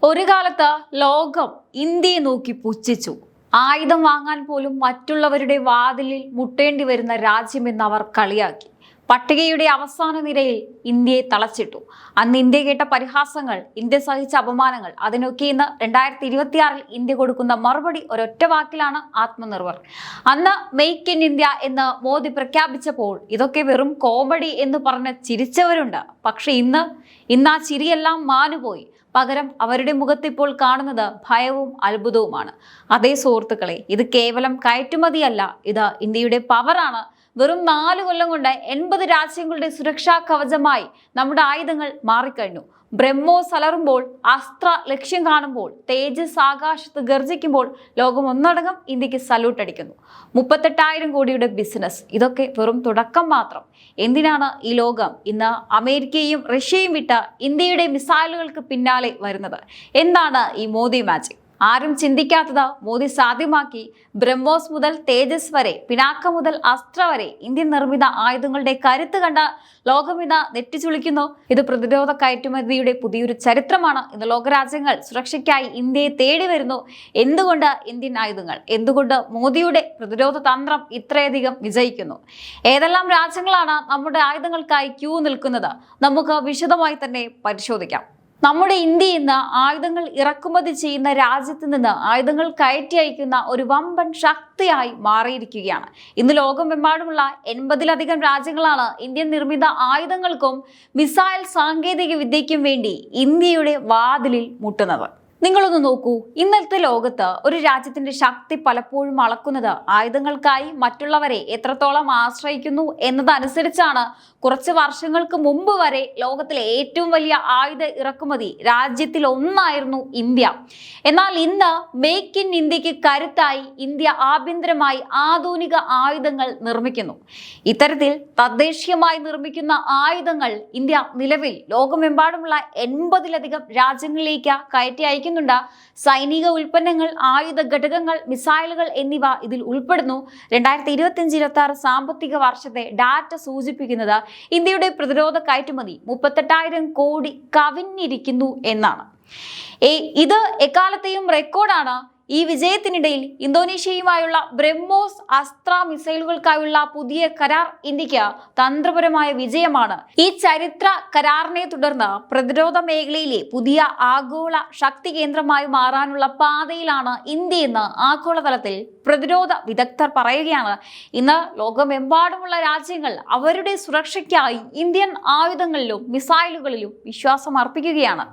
ഒരു കാലത്ത് ലോകം ഇന്ത്യയെ നോക്കി പുച്ഛിച്ചു. ആയുധം വാങ്ങാൻ പോലും മറ്റുള്ളവരുടെ വാതിലിൽ മുട്ടേണ്ടി വരുന്ന രാജ്യമെന്ന് അവർ കളിയാക്കി. പട്ടികയുടെ അവസാന നിരയിൽ ഇന്ത്യയെ തളച്ചിട്ടു. അന്ന് ഇന്ത്യ കേട്ട പരിഹാസങ്ങൾ, ഇന്ത്യ സഹിച്ച അപമാനങ്ങൾ, അതിനൊക്കെ ഇന്ന് 2026 ഇന്ത്യ കൊടുക്കുന്ന മറുപടി ഒരൊറ്റ വാക്കിലാണ്: ആത്മനിർഭർ. അന്ന് മെയ്ക്ക് ഇൻ ഇന്ത്യ എന്ന് മോദി പ്രഖ്യാപിച്ചപ്പോൾ ഇതൊക്കെ വെറും കോമഡി എന്ന് പറഞ്ഞ് ചിരിച്ചവരുണ്ട്. പക്ഷെ ഇന്ന് ആ ചിരിയെല്ലാം മാനുപോയി. പകരം അവരുടെ മുഖത്തിപ്പോൾ കാണുന്നത് ഭയവും അത്ഭുതവുമാണ്. അതേ സുഹൃത്തുക്കളെ, ഇത് കേവലം കയറ്റുമതിയല്ല, ഇത് ഇന്ത്യയുടെ പവറാണ്. വെറും 4 കൊല്ലം കൊണ്ട് 80 രാജ്യങ്ങളുടെ സുരക്ഷാ കവചമായി നമ്മുടെ ആയുധങ്ങൾ മാറിക്കഴിഞ്ഞു. ബ്രഹ്മോസ് അലറുമ്പോൾ, അസ്ത്ര ലക്ഷ്യം കാണുമ്പോൾ, തേജസ് ആകാശത്ത് ഗർജിക്കുമ്പോൾ ലോകം ഒന്നടങ്കം ഇന്ത്യക്ക് സല്യൂട്ട് അടിക്കുന്നു. 38,000 കോടിയുടെ ബിസിനസ്, ഇതൊക്കെ വെറും തുടക്കം മാത്രം. എന്തിനാണ് ഈ ലോകം ഇന്ന് അമേരിക്കയും റഷ്യയും വിട്ട് ഇന്ത്യയുടെ മിസൈലുകൾക്ക് പിന്നാലെ വരുന്നത്? എന്താണ് ഈ മോദി മാജിക്? ആരും ചിന്തിക്കാത്തത് മോദി സാധ്യമാക്കി. ബ്രഹ്മോസ് മുതൽ തേജസ് വരെ, പിനാക്ക മുതൽ അസ്ത്ര വരെ, ഇന്ത്യൻ നിർമ്മിത ആയുധങ്ങളുടെ കരുത്ത് കണ്ട ലോകം ഇന്ന് നെറ്റിച്ചുളിക്കുന്നു. ഇത് പ്രതിരോധ കയറ്റുമതിയുടെ പുതിയൊരു ചരിത്രമാണ്. ഇന്ന് ലോകരാജ്യങ്ങൾ സുരക്ഷയ്ക്കായി ഇന്ത്യയെ തേടി വരുന്നു. എന്തുകൊണ്ട് ഇന്ത്യൻ ആയുധങ്ങൾ? എന്തുകൊണ്ട് മോദിയുടെ പ്രതിരോധ തന്ത്രം ഇത്രയധികം വിജയിക്കുന്നു? ഏതെല്ലാം രാജ്യങ്ങളാണ് നമ്മുടെ ആയുധങ്ങൾക്കായി ക്യൂ നിൽക്കുന്നത്? നമുക്ക് വിശദമായി തന്നെ പരിശോധിക്കാം. നമ്മുടെ ഇന്ത്യ ഇന്ന് ആയുധങ്ങൾ ഇറക്കുമതി ചെയ്യുന്ന രാജ്യത്ത് നിന്ന് ആയുധങ്ങൾ കയറ്റി അയക്കുന്ന ഒരു വമ്പൻ ശക്തിയായി മാറിയിരിക്കുകയാണ്. ഇന്ന് ലോകമെമ്പാടുമുള്ള 80-ലധികം രാജ്യങ്ങളാണ് ഇന്ത്യൻ നിർമ്മിത ആയുധങ്ങൾക്കും മിസൈൽ സാങ്കേതിക വിദ്യയ്ക്കും വേണ്ടി ഇന്ത്യയുടെ വാതിലിൽ മുട്ടുന്നത്. നിങ്ങളൊന്ന് നോക്കൂ, ഇന്നത്തെ ലോകത്ത് ഒരു രാജ്യത്തിന്റെ ശക്തി പലപ്പോഴും അളക്കുന്നത് ആയുധങ്ങൾക്കായി മറ്റുള്ളവരെ എത്രത്തോളം ആശ്രയിക്കുന്നു എന്നതനുസരിച്ചാണ്. കുറച്ച് വർഷങ്ങൾക്ക് മുമ്പ് വരെ ലോകത്തിലെ ഏറ്റവും വലിയ ആയുധ ഇറക്കുമതി രാജ്യത്തിൽ ഒന്നായിരുന്നു ഇന്ത്യ. എന്നാൽ ഇന്ന് മേക്ക് ഇൻ ഇന്ത്യക്ക് കരുത്തായി ഇന്ത്യ ആഭ്യന്തരമായി ആധുനിക ആയുധങ്ങൾ നിർമ്മിക്കുന്നു. ഇത്തരത്തിൽ തദ്ദേശീയമായി നിർമ്മിക്കുന്ന ആയുധങ്ങൾ ഇന്ത്യ നിലവിൽ ലോകമെമ്പാടുമുള്ള 80-ലധികം രാജ്യങ്ങളിലേക്ക് കയറ്റി അയക്കുന്നു. സൈനിക ഉൽപ്പന്നങ്ങൾ, ആയുധ ഘടകങ്ങൾ, മിസൈലുകൾ എന്നിവ ഇതിൽ ഉൾപ്പെടുന്നു. 2025-26 സാമ്പത്തിക വർഷത്തെ ഡാറ്റ സൂചിപ്പിക്കുന്നത് ഇന്ത്യയുടെ പ്രതിരോധ കയറ്റുമതി 38,000 കോടി കവിഞ്ഞിരിക്കുന്നു എന്നാണ്. ഇത് എക്കാലത്തെയും റെക്കോർഡാണ്. ഈ വിജയത്തിനിടയിൽ ഇന്തോനേഷ്യയുമായുള്ള ബ്രഹ്മോസ് അസ്ത്ര മിസൈലുകൾക്കായുള്ള പുതിയ കരാർ ഇന്ത്യക്ക് തന്ത്രപരമായ വിജയമാണ്. ഈ ചരിത്ര കരാറിനെ തുടർന്ന് പ്രതിരോധ മേഖലയിലെ പുതിയ ആഗോള ശക്തി കേന്ദ്രമായി മാറാനുള്ള പാതയിലാണ് ഇന്ത്യ എന്ന് ആഗോളതലത്തിൽ പ്രതിരോധ വിദഗ്ധർ പറയുകയാണ്. ഇന്ന് ലോകമെമ്പാടുമുള്ള രാജ്യങ്ങൾ അവരുടെ സുരക്ഷയ്ക്കായി ഇന്ത്യൻ ആയുധങ്ങളിലും മിസൈലുകളിലും വിശ്വാസം അർപ്പിക്കുകയാണ്.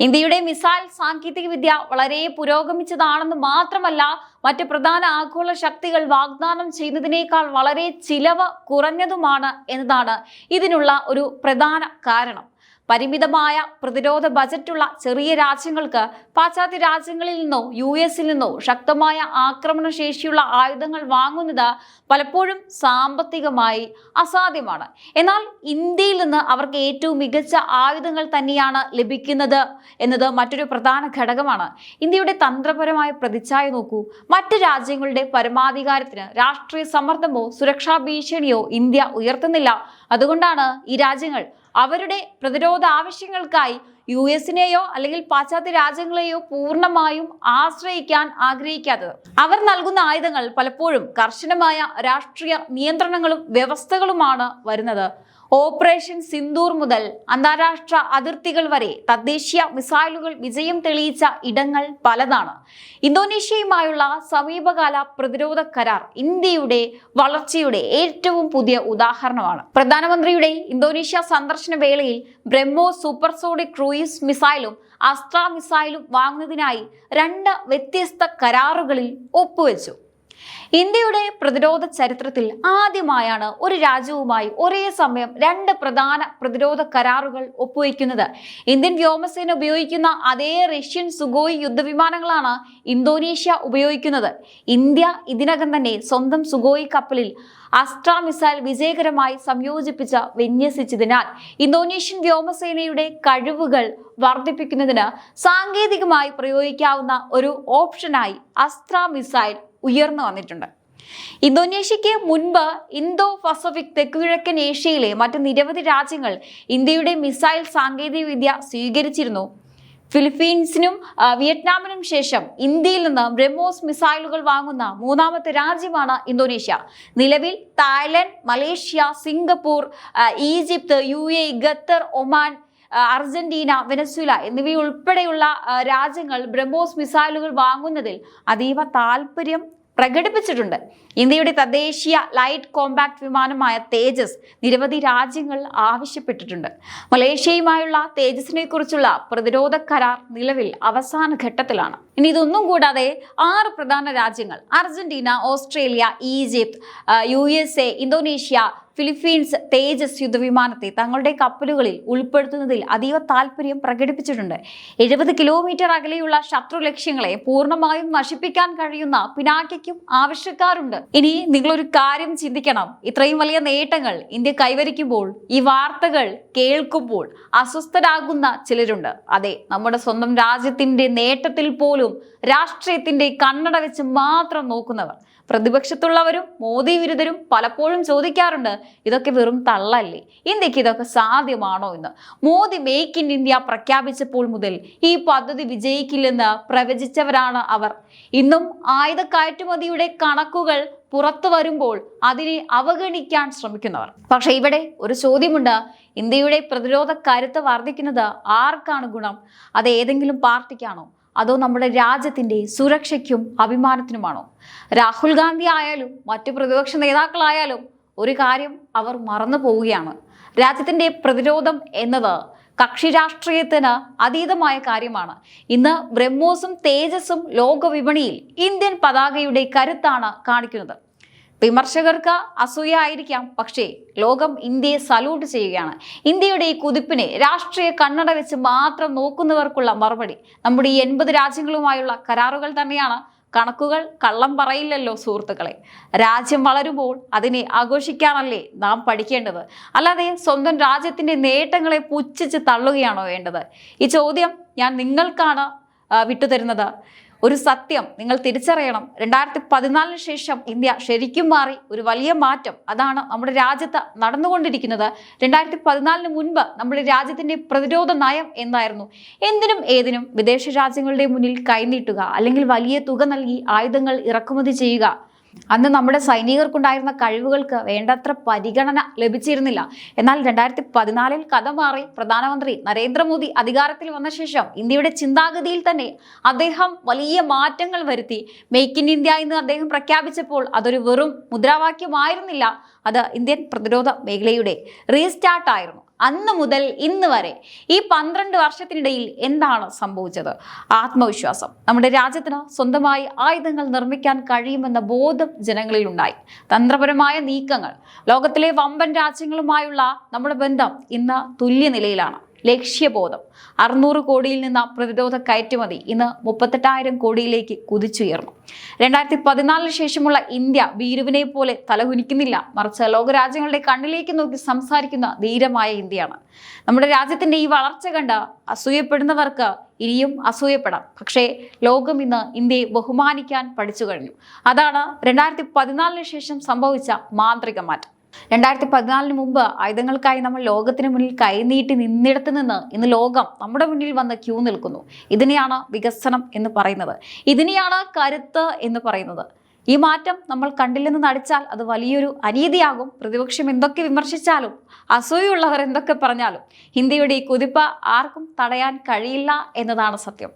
ഇന്ത്യയുടെ മിസൈൽ സാങ്കേതിക വിദ്യ വളരെ പുരോഗമിച്ചതാണെന്ന് മാത്രമല്ല, മറ്റ് പ്രധാന ആഗോള ശക്തികൾ വാഗ്ദാനം ചെയ്യുന്നതിനേക്കാൾ വളരെ ചിലവ് കുറഞ്ഞതുമാണ് എന്നതാണ് ഇതിനുള്ള ഒരു പ്രധാന കാരണം. പരിമിതമായ പ്രതിരോധ ബജറ്റുള്ള ചെറിയ രാജ്യങ്ങൾക്ക് പാശ്ചാത്യ രാജ്യങ്ങളിൽ നിന്നോ US-ൽ നിന്നോ ശക്തമായ ആക്രമണ ശേഷിയുള്ള ആയുധങ്ങൾ വാങ്ങുന്നത് പലപ്പോഴും സാമ്പത്തികമായി അസാധ്യമാണ്. എന്നാൽ ഇന്ത്യയിൽ നിന്ന് അവർക്ക് ഏറ്റവും മികച്ച ആയുധങ്ങൾ തന്നെയാണ് ലഭിക്കുന്നത് എന്നത് മറ്റൊരു പ്രധാന ഘടകമാണ്. ഇന്ത്യയുടെ തന്ത്രപരമായ പ്രതിച്ഛായ നോക്കൂ. മറ്റ് രാജ്യങ്ങളുടെ പരമാധികാരത്തിന് രാഷ്ട്രീയ സമ്മർദ്ദമോ സുരക്ഷാ ഭീഷണിയോ ഇന്ത്യ ഉയർത്തുന്നില്ല. അതുകൊണ്ടാണ് ഈ രാജ്യങ്ങൾ അവരുടെ പ്രതിരോധ ആവശ്യങ്ങൾക്കായി US-നെയോ അല്ലെങ്കിൽ പാശ്ചാത്യ രാജ്യങ്ങളെയോ പൂർണ്ണമായും ആശ്രയിക്കാൻ ആഗ്രഹിക്കാത്തത്. അവർ നൽകുന്ന ആയുധങ്ങൾ പലപ്പോഴും കർശനമായ രാഷ്ട്രീയ നിയന്ത്രണങ്ങളും വ്യവസ്ഥകളുമാണ് വരുന്നത്. ഓപ്പറേഷൻ സിന്ദൂർ മുതൽ അന്താരാഷ്ട്ര അതിർത്തികൾ വരെ തദ്ദേശീയ മിസൈലുകൾ വിജയം തെളിയിച്ച ഇടങ്ങൾ പലതാണ്. ഇന്തോനേഷ്യയുമായുള്ള സമീപകാല പ്രതിരോധ കരാർ ഇന്ത്യയുടെ വളർച്ചയുടെ ഏറ്റവും പുതിയ ഉദാഹരണമാണ്. പ്രധാനമന്ത്രിയുടെ ഇന്തോനേഷ്യ സന്ദർശന വേളയിൽ ബ്രഹ്മോസ് സൂപ്പർസോണിക് ക്രൂയിസ് മിസൈലും അസ്ത്ര മിസൈലും വാങ്ങുന്നതിനായി 2 വ്യത്യസ്ത കരാറുകളിൽ ഒപ്പുവെച്ചു. ഇന്ത്യയുടെ പ്രതിരോധ ചരിത്രത്തിൽ ആദ്യമായാണ് ഒരു രാജ്യവുമായി ഒരേ സമയം 2 പ്രധാന പ്രതിരോധ കരാറുകൾ ഒപ്പുവെക്കുന്നത്. ഇന്ത്യൻ വ്യോമസേന ഉപയോഗിക്കുന്ന അതേ റഷ്യൻ സുഖോയ് യുദ്ധവിമാനങ്ങളാണ് ഇന്തോനേഷ്യ ഉപയോഗിക്കുന്നത്. ഇന്ത്യ ഇതിനകം തന്നെ സ്വന്തം സുഖോയ് കപ്പലിൽ അസ്ത്ര മിസൈൽ വിജയകരമായി സംയോജിപ്പിച്ച് വിന്യസിച്ചതിനാൽ ഇന്തോനേഷ്യൻ വ്യോമസേനയുടെ കഴിവുകൾ വർദ്ധിപ്പിക്കുന്നതിന് സാങ്കേതികമായി പ്രയോഗിക്കാവുന്ന ഒരു ഓപ്ഷനായി അസ്ത്ര മിസൈൽ ഉയർന്നു വന്നിട്ടുണ്ട്. ഇന്തോനേഷ്യയ്ക്ക് മുൻപ് ഇന്തോ പസഫിക് തെക്കുകിഴക്കൻ ഏഷ്യയിലെ മറ്റ് നിരവധി രാജ്യങ്ങൾ ഇന്ത്യയുടെ മിസൈൽ സാങ്കേതിക വിദ്യ സ്വീകരിച്ചിരുന്നു. ഫിലിപ്പീൻസിനും വിയറ്റ്നാമിനും ശേഷം ഇന്ത്യയിൽ നിന്ന് ബ്രഹ്മോസ് മിസൈലുകൾ വാങ്ങുന്ന മൂന്നാമത്തെ രാജ്യമാണ് ഇന്തോനേഷ്യ. നിലവിൽ Thailand, Malaysia, Singapore, Egypt, UAE, Qatar, Oman, Argentina, Venezuela എന്നിവയുൾപ്പെടെയുള്ള രാജ്യങ്ങൾ ബ്രഹ്മോസ് മിസൈലുകൾ വാങ്ങുന്നതിൽ അതീവ താല്പര്യം പ്രകടിപ്പിച്ചിട്ടുണ്ട്. ഇന്ത്യയുടെ തദ്ദേശീയ ലൈറ്റ് കോമ്പാക്ട് വിമാനമായ തേജസ് നിരവധി രാജ്യങ്ങൾ ആവശ്യപ്പെട്ടിട്ടുണ്ട്. മലേഷ്യയുമായുള്ള തേജസിനെ കുറിച്ചുള്ള പ്രതിരോധ കരാർ നിലവിൽ അവസാന ഘട്ടത്തിലാണ്. ഇനി ഇതൊന്നും കൂടാതെ 6 പ്രധാന രാജ്യങ്ങൾ Argentina, Australia, Egypt, USA, Indonesia, Philippines Tejas യുദ്ധവിമാനത്തെ തങ്ങളുടെ കപ്പലുകളിൽ ഉൾപ്പെടുത്തുന്നതിൽ അതീവ താല്പര്യം പ്രകടിപ്പിച്ചിട്ടുണ്ട്. 70 കിലോമീറ്റർ അകലെയുള്ള ശത്രു ലക്ഷ്യങ്ങളെ പൂർണ്ണമായും നശിപ്പിക്കാൻ കഴിയുന്ന പിനാക്കയ്ക്കും ആവശ്യക്കാരുണ്ട്. ഇനി നിങ്ങളൊരു കാര്യം ചിന്തിക്കണം. ഇത്രയും വലിയ നേട്ടങ്ങൾ ഇന്ത്യ കൈവരിക്കുമ്പോൾ, ഈ വാർത്തകൾ കേൾക്കുമ്പോൾ അസ്വസ്ഥരാകുന്ന ചിലരുണ്ട്. അതെ, നമ്മുടെ സ്വന്തം രാജ്യത്തിന്റെ നേട്ടത്തിൽ പോലും രാഷ്ട്രീയത്തിന്റെ കണ്ണട വെച്ച് മാത്രം നോക്കുന്നവർ. പ്രതിപക്ഷത്തുള്ളവരും മോദി വിരുദ്ധരും പലപ്പോഴും ചോദിക്കാറുണ്ട്, ഇതൊക്കെ വെറും തള്ളല്ലേ, ഇന്ത്യക്ക് ഇതൊക്കെ സാധ്യമാണോ എന്ന്. മോദി മേക്ക് ഇൻ ഇന്ത്യ പ്രഖ്യാപിച്ചപ്പോൾ മുതൽ ഈ പദ്ധതി വിജയിക്കില്ലെന്ന് പ്രവചിച്ചവരാണ് അവർ. ഇന്നും ആയുധ കയറ്റുമതിയുടെ കണക്കുകൾ പുറത്തു വരുമ്പോൾ അതിനെ അവഗണിക്കാൻ ശ്രമിക്കുന്നവർ. പക്ഷെ ഇവിടെ ഒരു ചോദ്യമുണ്ട്. ഇന്ത്യയുടെ പ്രതിരോധ കരുത്ത് വർദ്ധിക്കുന്നത് ആർക്കാണ് ഗുണം? അത് ഏതെങ്കിലും പാർട്ടിക്കാണോ, അതോ നമ്മുടെ രാജ്യത്തിന്റെ സുരക്ഷയ്ക്കും അഭിമാനത്തിനുമാണോ? രാഹുൽ ഗാന്ധി ആയാലും മറ്റു പ്രതിപക്ഷ നേതാക്കളായാലും ഒരു കാര്യം അവർ മറന്നു പോവുകയാണ്. രാജ്യത്തിന്റെ പ്രതിരോധം എന്നത് കക്ഷി രാഷ്ട്രീയത്തിന് അതീതമായ കാര്യമാണ്. ഇന്ന് ബ്രഹ്മോസും തേജസും ലോക വിപണിയിൽ ഇന്ത്യൻ പതാകയുടെ കരുത്താണ് കാണിക്കുന്നത്. വിമർശകർക്ക് അസൂയായിരിക്കാം, പക്ഷേ ലോകം ഇന്ത്യയെ സല്യൂട്ട് ചെയ്യുകയാണ്. ഇന്ത്യയുടെ ഈ കുതിപ്പിനെ രാഷ്ട്രീയ കണ്ണട വെച്ച് മാത്രം നോക്കുന്നവർക്കുള്ള മറുപടി നമ്മുടെ ഈ 80 രാജ്യങ്ങളുമായുള്ള കരാറുകൾ തന്നെയാണ്. കണക്കുകൾ കള്ളം പറയില്ലല്ലോ സുഹൃത്തുക്കളെ. രാജ്യം വളരുമ്പോൾ അതിനെ ആഘോഷിക്കാനല്ലേ നാം പഠിക്കേണ്ടത്, അല്ലാതെ സ്വന്തം രാജ്യത്തിന്റെ നേട്ടങ്ങളെ പുച്ഛിച്ച് തള്ളുകയാണോ വേണ്ടത്? ഈ ചോദ്യം ഞാൻ നിങ്ങൾക്കാണ് വിട്ടുതരുന്നത്. ഒരു സത്യം നിങ്ങൾ തിരിച്ചറിയണം. 2014 ശേഷം ഇന്ത്യ ശരിക്കും മാറി. ഒരു വലിയ മാറ്റം അതാണ് നമ്മുടെ രാജ്യത്ത് നടന്നുകൊണ്ടിരിക്കുന്നത്. 2014 മുൻപ് നമ്മുടെ രാജ്യത്തിന്റെ പ്രതിരോധ നയം എന്തായിരുന്നു? എന്തിനും ഏതിനും വിദേശ രാജ്യങ്ങളുടെ മുന്നിൽ കൈനീട്ടുക, അല്ലെങ്കിൽ വലിയ തുക നൽകി ആയുധങ്ങൾ ഇറക്കുമതി ചെയ്യുക. അന്ന് നമ്മുടെ സൈനികർക്കുണ്ടായിരുന്ന കഴിവുകൾക്ക് വേണ്ടത്ര പരിഗണന ലഭിച്ചിരുന്നില്ല. എന്നാൽ 2014 കഥ മാറി. പ്രധാനമന്ത്രി നരേന്ദ്രമോദി അധികാരത്തിൽ വന്ന ശേഷം ഇന്ത്യയുടെ ചിന്താഗതിയിൽ തന്നെ അദ്ദേഹം വലിയ മാറ്റങ്ങൾ വരുത്തി. മേക്ക് ഇൻ ഇന്ത്യ എന്ന് അദ്ദേഹം പ്രഖ്യാപിച്ചപ്പോൾ അതൊരു വെറും മുദ്രാവാക്യമായിരുന്നില്ല, അത് ഇന്ത്യൻ പ്രതിരോധ മേഖലയുടെ റീസ്റ്റാർട്ട് ആയിരുന്നു. അന്ന് മുതൽ ഇന്ന് വരെ ഈ 12 വർഷത്തിനിടയിൽ എന്താണ് സംഭവിച്ചത്? ആത്മവിശ്വാസം. നമ്മുടെ രാജ്യത്തിന് സ്വന്തമായി ആയുധങ്ങൾ നിർമ്മിക്കാൻ കഴിയുമെന്ന ബോധം ജനങ്ങളിൽ ഉണ്ടായി. തന്ത്രപരമായ നീക്കങ്ങൾ. ലോകത്തിലെ വമ്പൻ രാജ്യങ്ങളുമായുള്ള നമ്മുടെ ബന്ധം ഇന്ന് തുല്യ നിലയിലാണ്. ലക്ഷ്യബോധം. 600 കോടിയിൽ നിന്ന് പ്രതിരോധ കയറ്റുമതി ഇന്ന് 38,000 കോടിയിലേക്ക് കുതിച്ചുയർന്നു. 2014 ശേഷമുള്ള ഇന്ത്യ ഭീരുവിനെ പോലെ തലകുനിക്കുന്നില്ല, മറിച്ച് ലോകരാജ്യങ്ങളുടെ കണ്ണിലേക്ക് നോക്കി സംസാരിക്കുന്ന ധീരമായ ഇന്ത്യയാണ്. നമ്മുടെ രാജ്യത്തിന്റെ ഈ വളർച്ച കണ്ട് അസൂയപ്പെടുന്നവർക്ക് ഇനിയും അസൂയപ്പെടാം. പക്ഷേ ലോകം ഇന്ന് ഇന്ത്യയെ ബഹുമാനിക്കാൻ പഠിച്ചു കഴിഞ്ഞു. അതാണ് 2014 ശേഷം സംഭവിച്ച മാന്ത്രിക മാറ്റം. 2014 മുമ്പ് ആയുധങ്ങൾക്കായി നമ്മൾ ലോകത്തിന് മുന്നിൽ കൈനീട്ടി നിന്നിടത്ത് നിന്ന് ഇന്ന് ലോകം നമ്മുടെ മുന്നിൽ വന്ന് ക്യൂ നിൽക്കുന്നു. ഇതിനെയാണ് വികസനം എന്ന് പറയുന്നത്. ഇതിനെയാണ് കരുത്ത് എന്ന് പറയുന്നത്. ഈ മാറ്റം നമ്മൾ കണ്ടില്ലെന്ന് നടിച്ചാൽ അത് വലിയൊരു അനീതിയാകും. പ്രതിപക്ഷം എന്തൊക്കെ വിമർശിച്ചാലും, അസൂയുള്ളവർ എന്തൊക്കെ പറഞ്ഞാലും ഇന്ത്യയുടെ ഈ കുതിപ്പ് ആർക്കും തടയാൻ കഴിയില്ല എന്നതാണ് സത്യം.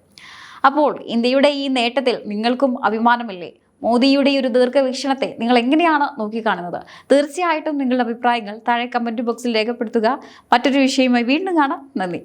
അപ്പോൾ ഇന്ത്യയുടെ ഈ നേട്ടത്തിൽ നിങ്ങൾക്കും അഭിമാനമില്ലേ? മോദിയുടെ ഒരു ദീർഘവീക്ഷണത്തെ നിങ്ങൾ എങ്ങനെയാണ് നോക്കിക്കാണുന്നത്? തീർച്ചയായിട്ടും നിങ്ങളുടെ അഭിപ്രായങ്ങൾ താഴെ കമൻറ്റ് ബോക്സിൽ രേഖപ്പെടുത്തുക. മറ്റൊരു വിഷയവുമായി വീണ്ടും കാണാം. നന്ദി.